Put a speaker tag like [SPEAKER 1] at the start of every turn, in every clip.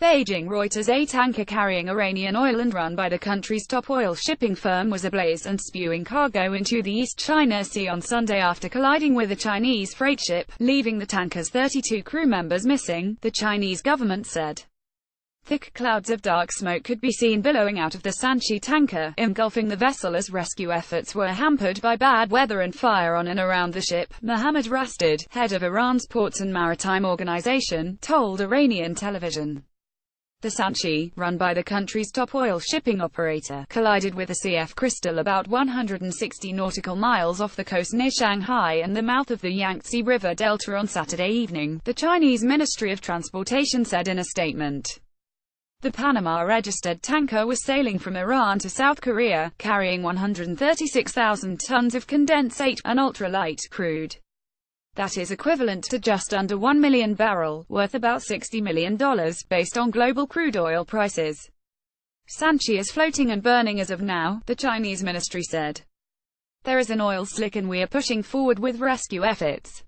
[SPEAKER 1] Beijing Reuters. A tanker carrying Iranian oil and run by the country's top oil shipping firm was ablaze and spewing cargo into the East China Sea on Sunday after colliding with a Chinese freight ship, leaving the tanker's 32 crew members missing, the Chinese government said. Thick clouds of dark smoke could be seen billowing out of the Sanchi tanker, engulfing the vessel as rescue efforts were hampered by bad weather and fire on and around the ship. Mohammad Rastad, head of Iran's Ports and Maritime Organization, told Iranian television. The Sanchi, run by the country's top oil shipping operator, collided with the CF Crystal about 160 nautical miles off the coast near Shanghai and the mouth of the Yangtze River Delta on Saturday evening, the Chinese Ministry of Transportation said in a statement. The Panama-registered tanker was sailing from Iran to South Korea, carrying 136,000 tons of condensate, an ultralight crude. That is equivalent to just under 1 million barrel, worth about $60 million, based on global crude oil prices. Sanchi is floating and burning as of now, the Chinese ministry said. There is an oil slick and we are pushing forward with rescue efforts.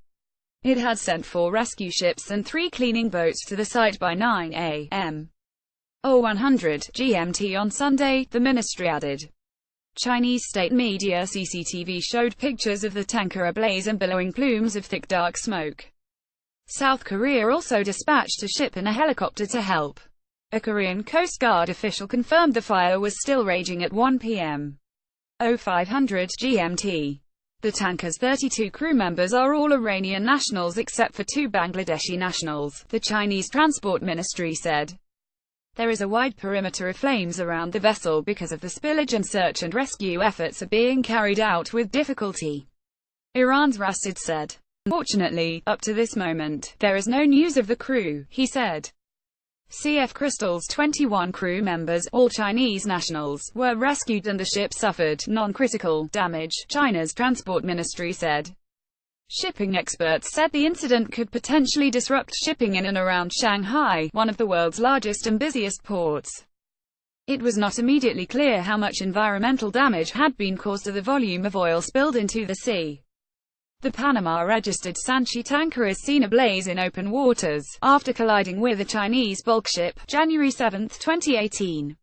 [SPEAKER 1] It had sent 4 rescue ships and 3 cleaning boats to the site by 9 a.m. or 100 GMT on Sunday, the ministry added. Chinese state media CCTV showed pictures of the tanker ablaze and billowing plumes of thick dark smoke. South Korea also dispatched a ship and a helicopter to help. A Korean Coast Guard official confirmed the fire was still raging at 1 p.m. 0500 GMT. The tanker's 32 crew members are all Iranian nationals except for 2 Bangladeshi nationals, the Chinese Transport Ministry said. There is a wide perimeter of flames around the vessel because of the spillage and search and rescue efforts are being carried out with difficulty. Iran's Rastad said. Unfortunately, up to this moment, there is no news of the crew, he said. CF Crystal's 21 crew members, all Chinese nationals, were rescued and the ship suffered non-critical damage, China's transport ministry said. Shipping experts said the incident could potentially disrupt shipping in and around Shanghai, one of the world's largest and busiest ports. It was not immediately clear how much environmental damage had been caused to the volume of oil spilled into the sea. The Panama-registered Sanchi tanker is seen ablaze in open waters, after colliding with a Chinese bulk ship, January 7, 2018.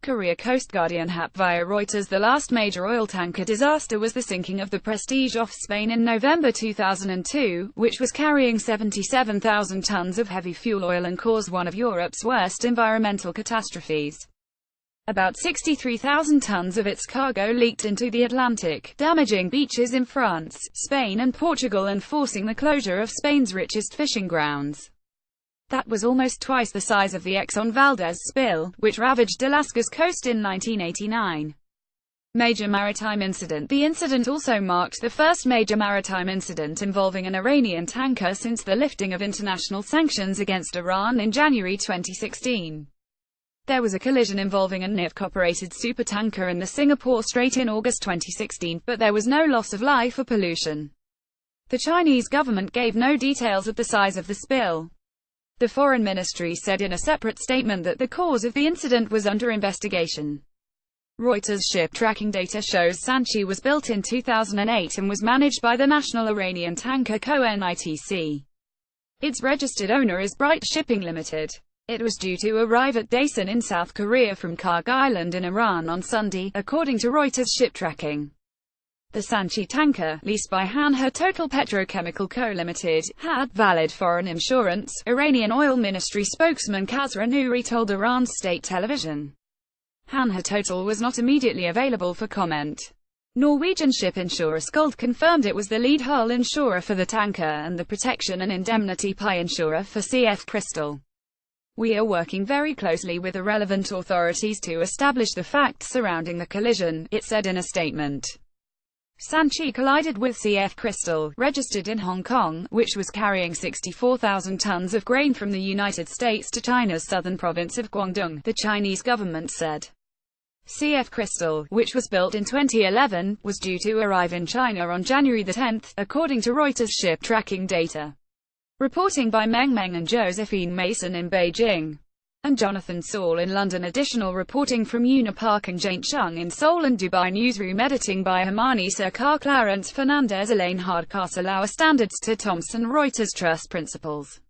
[SPEAKER 1] Korea Coast Guardian HAP via Reuters. The last major oil tanker disaster was the sinking of the Prestige off Spain in November 2002, which was carrying 77,000 tons of heavy fuel oil and caused one of Europe's worst environmental catastrophes. About 63,000 tons of its cargo leaked into the Atlantic, damaging beaches in France, Spain and Portugal and forcing the closure of Spain's richest fishing grounds. That was almost twice the size of the Exxon Valdez spill, which ravaged Alaska's coast in 1989. Major maritime incident. The incident also marked the first major maritime incident involving an Iranian tanker since the lifting of international sanctions against Iran in January 2016. There was a collision involving a NIFC-operated supertanker in the Singapore Strait in August 2016, but there was no loss of life or pollution. The Chinese government gave no details of the size of the spill. The Foreign Ministry said in a separate statement that the cause of the incident was under investigation. Reuters ship tracking data shows Sanchi was built in 2008 and was managed by the National Iranian Tanker Co. NITC. Its registered owner is Bright Shipping Limited. It was due to arrive at Daesan in South Korea from Karg Island in Iran on Sunday, according to Reuters ship tracking. The Sanchi tanker, leased by Hanwha Total Petrochemical Co. Limited, had valid foreign insurance, Iranian Oil Ministry spokesman Khazra Nouri told Iran's state television. Hanwha Total was not immediately available for comment. Norwegian ship insurer Skuld confirmed it was the lead hull insurer for the tanker and the protection and indemnity PI insurer for CF Crystal. We are working very closely with the relevant authorities to establish the facts surrounding the collision, it said in a statement. Sanchi collided with CF Crystal, registered in Hong Kong, which was carrying 64,000 tons of grain from the United States to China's southern province of Guangdong, the Chinese government said. CF Crystal, which was built in 2011, was due to arrive in China on January 10, according to Reuters ship tracking data. Reporting by Meng Meng and Josephine Mason in Beijing, and Jonathan Saul in London. Additional reporting from Una Park and Jane Chung in Seoul and Dubai. Newsroom editing by Hermione Sarkar, Clarence Fernandez, Elaine Hardcastle. Our standards to Thomson Reuters Trust Principles.